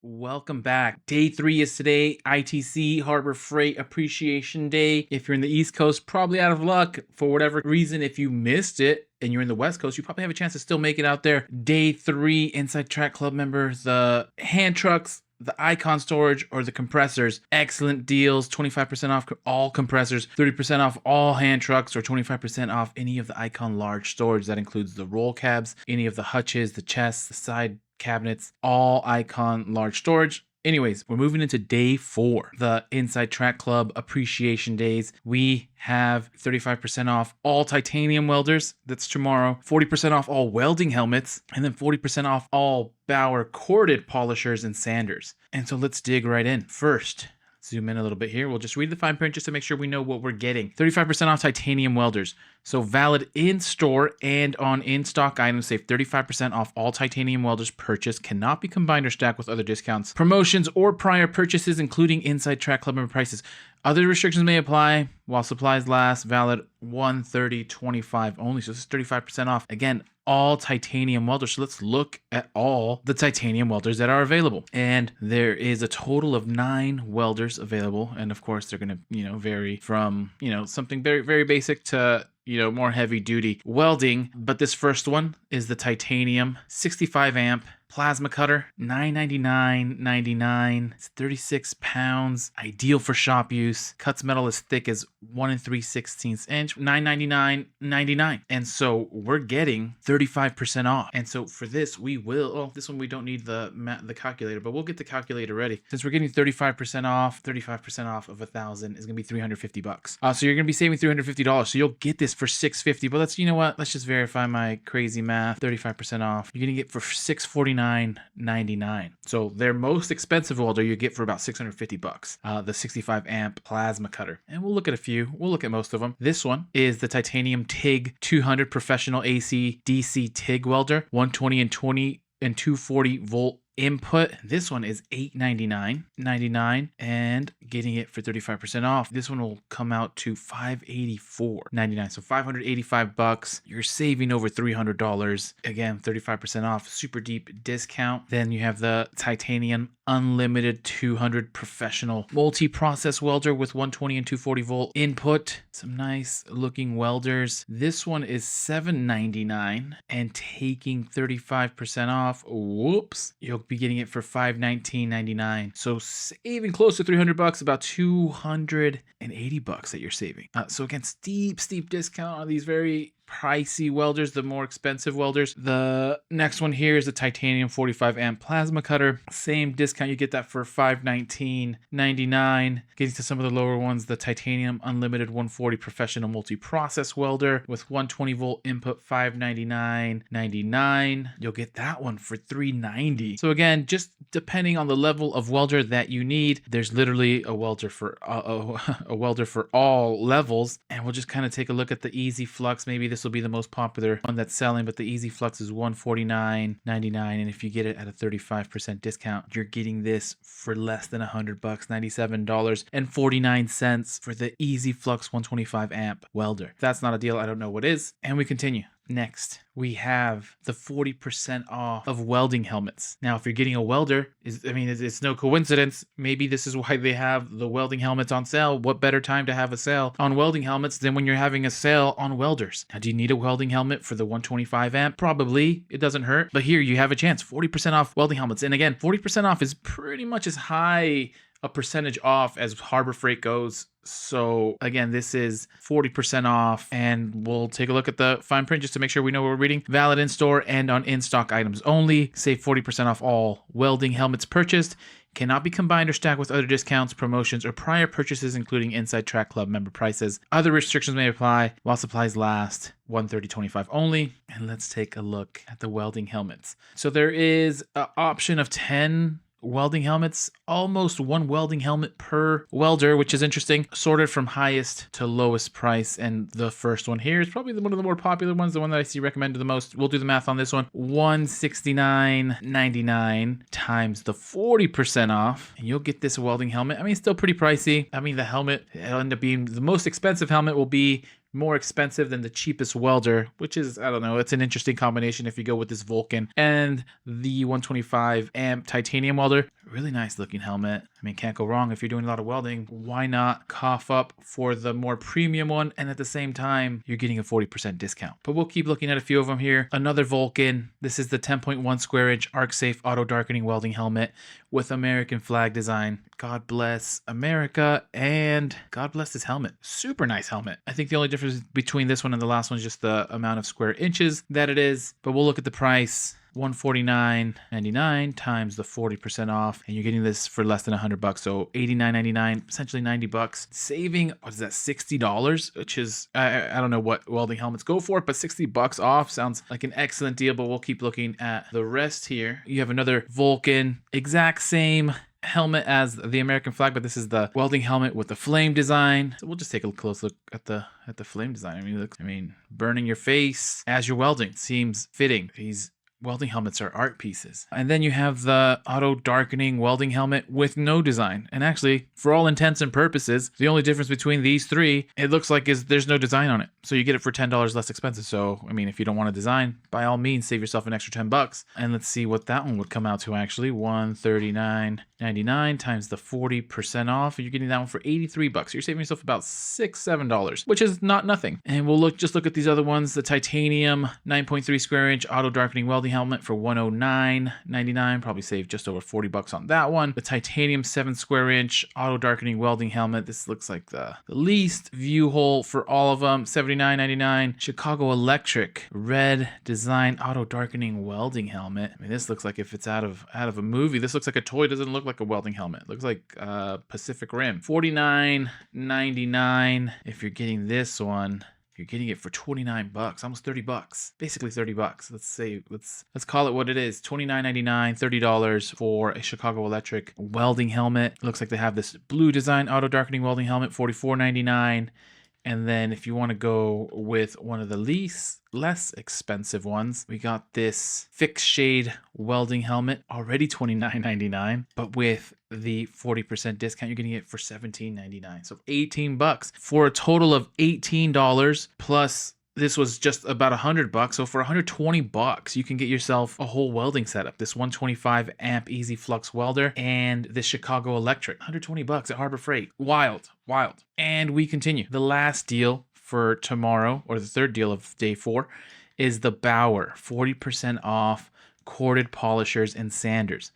Welcome back. Day 3 is today, ITC Harbor Freight Appreciation Day. If you're in the East Coast, probably out of luck for whatever reason. If you missed it and you're in the West Coast, you probably have a chance to still make it out there. Day 3, Inside Track Club members, the hand trucks, the Icon storage, or the compressors. Excellent deals. 25% off all compressors, 30% off all hand trucks, or 25% off any of the Icon large storage. That includes the roll cabs, any of the hutches, the chests, the side cabinets, all Icon large storage. Anyways, we're moving into day 4, the Inside Track Club Appreciation Days. We have 35% off all titanium welders. That's tomorrow. 40% off all welding helmets, and then 40% off all BAUER corded polishers and sanders. And so let's dig right in. First, zoom in a little bit here. We'll just read the fine print just to make sure we know what we're getting. 35% off titanium welders. So valid in store and on in-stock items. Save 35% off all titanium welders purchased. Cannot be combined or stacked with other discounts, promotions, or prior purchases, including Inside Track Club member prices. Other restrictions may apply while supplies last. Valid 1/30/25 only. So this is 35% off. Again, all titanium welders. So let's look at all the titanium welders that are available. And there is a total of 9 welders available. And of course, they're going to, vary from, something very, very basic to, more heavy duty welding. But this first one is the titanium 65 amp plasma cutter, $999.99. It's 36 pounds, ideal for shop use. Cuts metal as thick as 1 3/16 inch, $999.99. And so we're getting 35% off. And so for this, this one we don't need the calculator, but we'll get the calculator ready. Since we're getting 35% off of 1,000 is gonna be $350. So you're gonna be saving $350. So you'll get this for $650. But let's just verify my crazy math. 35% off. You're gonna get for $649.99. So their most expensive welder you get for about $650. The 65 amp plasma cutter. And we'll look at a few. We'll look at most of them. This one is the titanium TIG 200 professional AC DC TIG welder, 120 and 240 volt input. This one is $899.99 and getting it for 35% off. This one will come out to $584.99. So $585. You're saving over $300. Again, 35% off. Super deep discount. Then you have the titanium unlimited 200 professional multi-process welder with 120 and 240 volt input. Some nice looking welders. This one is $799 and taking 35% off. Whoops. You'll be getting it for $519.99. So saving close to $300, about $280 that you're saving. So again, steep discount on these very pricey welders, the more expensive welders. The next one here is the titanium 45 amp plasma cutter. Same discount, you get that for $519.99. Getting to some of the lower ones, the titanium unlimited 140 professional multi-process welder with 120 volt input, $599.99. You'll get that one for $390. So again, just depending on the level of welder that you need, there's literally a welder for a welder for all levels. And we'll just kind of take a look at the Easy Flux. Maybe this will be the most popular one that's selling, but the Easy Flux is $149.99. And if you get it at a 35% discount, you're getting this for less than $100, $97.49 for the Easy Flux 125 amp welder. If that's not a deal, I don't know what is. And we continue. Next, we have the 40% off of welding helmets. Now, if you're getting a welder, it's no coincidence. Maybe this is why they have the welding helmets on sale. What better time to have a sale on welding helmets than when you're having a sale on welders? Now, do you need a welding helmet for the 125 amp? Probably. It doesn't hurt. But here you have a chance. 40% off welding helmets. And again, 40% off is pretty much as high a percentage off as Harbor Freight goes. So again, this is 40% off, and we'll take a look at the fine print just to make sure we know what we're reading. Valid in store and on in-stock items only. Save 40% off all welding helmets purchased. Cannot be combined or stacked with other discounts, promotions, or prior purchases, including Inside Track Club member prices. Other restrictions may apply while supplies last. 1/30/25 only. And let's take a look at the welding helmets. So there is an option of 10 welding helmets, almost one welding helmet per welder, which is interesting, sorted from highest to lowest price. And the first one here is probably one of the more popular ones, the one that I see recommended the most. We'll do the math on this one. $169.99 times the 40% off, and you'll get this welding helmet. It's still pretty pricey. The helmet, it'll end up being the most expensive helmet, will be more expensive than the cheapest welder, which is, I don't know, it's an interesting combination if you go with this Vulcan and the 125 amp titanium welder. Really nice looking helmet. I mean, can't go wrong if you're doing a lot of welding. Why not cough up for the more premium one? And at the same time, you're getting a 40% discount. But we'll keep looking at a few of them here. Another Vulcan. This is the 10.1 square inch arc safe auto darkening welding helmet with American flag design. God bless America and God bless this helmet. Super nice helmet. I think the only difference between this one and the last one is just the amount of square inches that it is. But we'll look at the price. $149.99 times the 40% off, and you're getting this for less than $100. So $89.99, essentially $90, saving, what is that, $60, which is I don't know what welding helmets go for, but $60 off sounds like an excellent deal. But we'll keep looking at the rest here. You have another Vulcan, exact same helmet as the American flag, but this is the welding helmet with the flame design. So we'll just take a close look at the flame design. I mean, burning your face as you're welding seems fitting. These welding helmets are art pieces. And then you have the auto darkening welding helmet with no design. And actually, for all intents and purposes, the only difference between these three, it looks like is there's no design on it. So you get it for $10 less expensive. So, I mean, if you don't want to design, by all means, save yourself an extra $10. And let's see what that one would come out to actually. $139.99 times the 40% off. You're getting that one for $83. You're saving yourself about $7, which is not nothing. And we'll look at these other ones. The titanium 9.3 square inch auto darkening welding helmet for $109.99. Probably save just over $40 on that one. The titanium 7 square inch auto darkening welding helmet. This looks like the least view hole for all of them. $79.99. Chicago Electric red design auto darkening welding helmet. I mean, this looks like if it's out of a movie. This looks like a toy. It doesn't look like a welding helmet. It looks like Pacific Rim. $49.99. If you're getting this one, you're getting it for $29, almost $30, basically $30. Let's call it what it is. $29.99, $30 for a Chicago Electric welding helmet. It looks like they have this blue design auto darkening welding helmet, $44.99. And then if you want to go with one of the less expensive ones, we got this fixed shade welding helmet, already $29.99, but with the 40% discount, you're getting it for $17.99. So $18 for a total of $18 plus. This was just about $100. So for $120, you can get yourself a whole welding setup. This 125 amp easy flux welder and this Chicago Electric. $120 at Harbor Freight. Wild. And we continue. The last deal for tomorrow, or the third deal of day 4, is the BAUER 40% off corded polishers and sanders.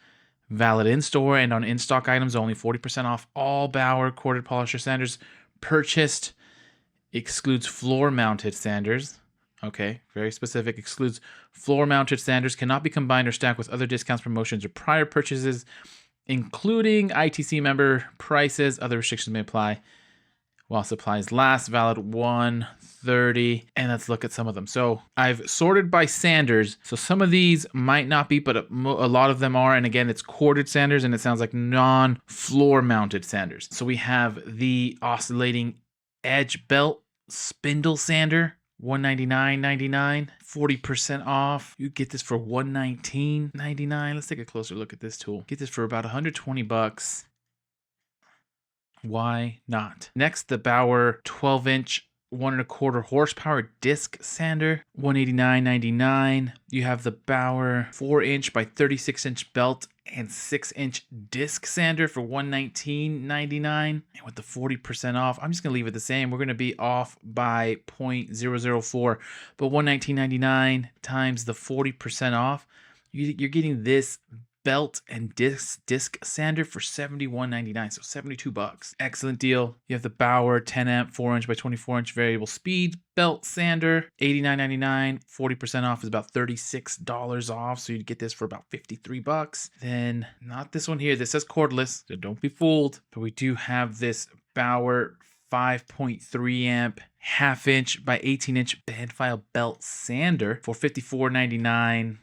Valid in-store and on in-stock items only. 40% off all BAUER corded polisher sanders purchased. Excludes floor-mounted sanders. Okay, very specific. Excludes floor-mounted sanders. Cannot be combined or stacked with other discounts, promotions, or prior purchases, including ITC member prices. Other restrictions may apply while supplies last. Valid 1/30. And let's look at some of them. So I've sorted by sanders. So some of these might not be, but a lot of them are. And again, it's corded sanders, and it sounds like non-floor-mounted sanders. So we have the oscillating edge belt spindle sander, $199.99, 40% off. You get this for $119.99. Let's take a closer look at this tool. Get this for about $120. Why not? Next, the BAUER 12-inch 1.25 horsepower disc sander, $189.99. You have the BAUER 4-inch by 36-inch belt and 6-inch disc sander for $119.99. And with the 40% off, I'm just going to leave it the same. We're going to be off by 0.004, but $119.99 times the 40% off, you're getting this belt and disc sander for $71.99, so $72. Excellent deal. You have the BAUER 10 amp 4-inch by 24-inch variable speed belt sander, $89.99. 40% off is about $36 off, so you'd get this for about $53. Then not this one here. This says cordless, so don't be fooled. But we do have this BAUER 5.3 amp 1/2 inch by 18-inch band file belt sander for $54.99.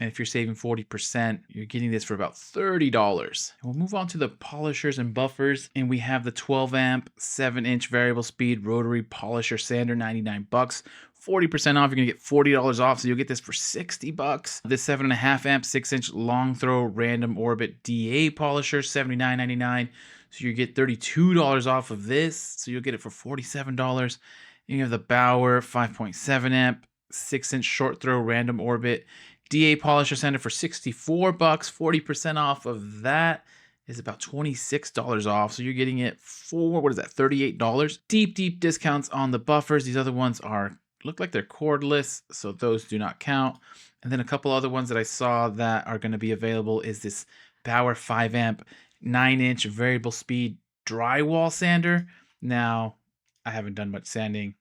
And if you're saving 40%, you're getting this for about $30. And we'll move on to the polishers and buffers. And we have the 12 amp, 7-inch variable speed rotary polisher sander, $99. 40% off, you're gonna get $40 off, so you'll get this for $60. This 7.5 amp, 6-inch long throw random orbit DA polisher, $79.99. So you get $32 off of this, so you'll get it for $47. And you have the BAUER 5.7 amp, 6-inch short throw random orbit DA polisher sander for 64 bucks, 40% off of that is about $26 off. So you're getting it for, what is that, $38? Deep discounts on the buffers. These other ones look like they're cordless, so those do not count. And then a couple other ones that I saw that are going to be available is this BAUER 5 amp 9-inch variable speed drywall sander. Now, I haven't done much sanding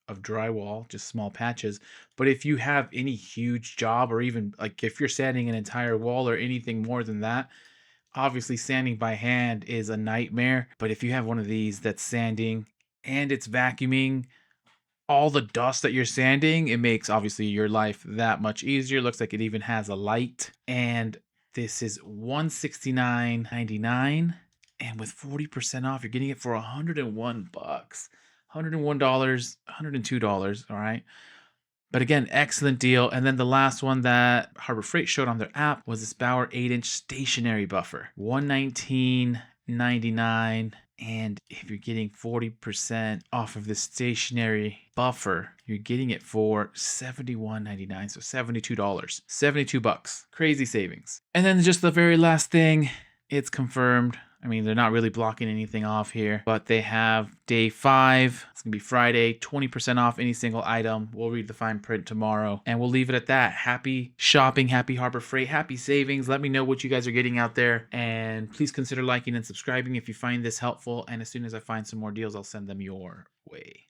of drywall, just small patches, but if you have any huge job, or even like if you're sanding an entire wall or anything more than that, obviously sanding by hand is a nightmare. But if you have one of these that's sanding and it's vacuuming all the dust that you're sanding, it makes obviously your life that much easier. Looks like it even has a light, and this is $169.99, and with 40% off, you're getting it for 101 bucks. $101, $102, all right? But again, excellent deal. And then the last one that Harbor Freight showed on their app was this BAUER 8-inch stationary buffer, $119.99. And if you're getting 40% off of the stationary buffer, you're getting it for $71.99, so $72. 72 bucks. Crazy savings. And then just the very last thing, it's confirmed. I mean, they're not really blocking anything off here, but they have day 5. It's gonna be Friday, 20% off any single item. We'll read the fine print tomorrow, and we'll leave it at that. Happy shopping, happy Harbor Freight, happy savings. Let me know what you guys are getting out there, and please consider liking and subscribing if you find this helpful. And as soon as I find some more deals, I'll send them your way.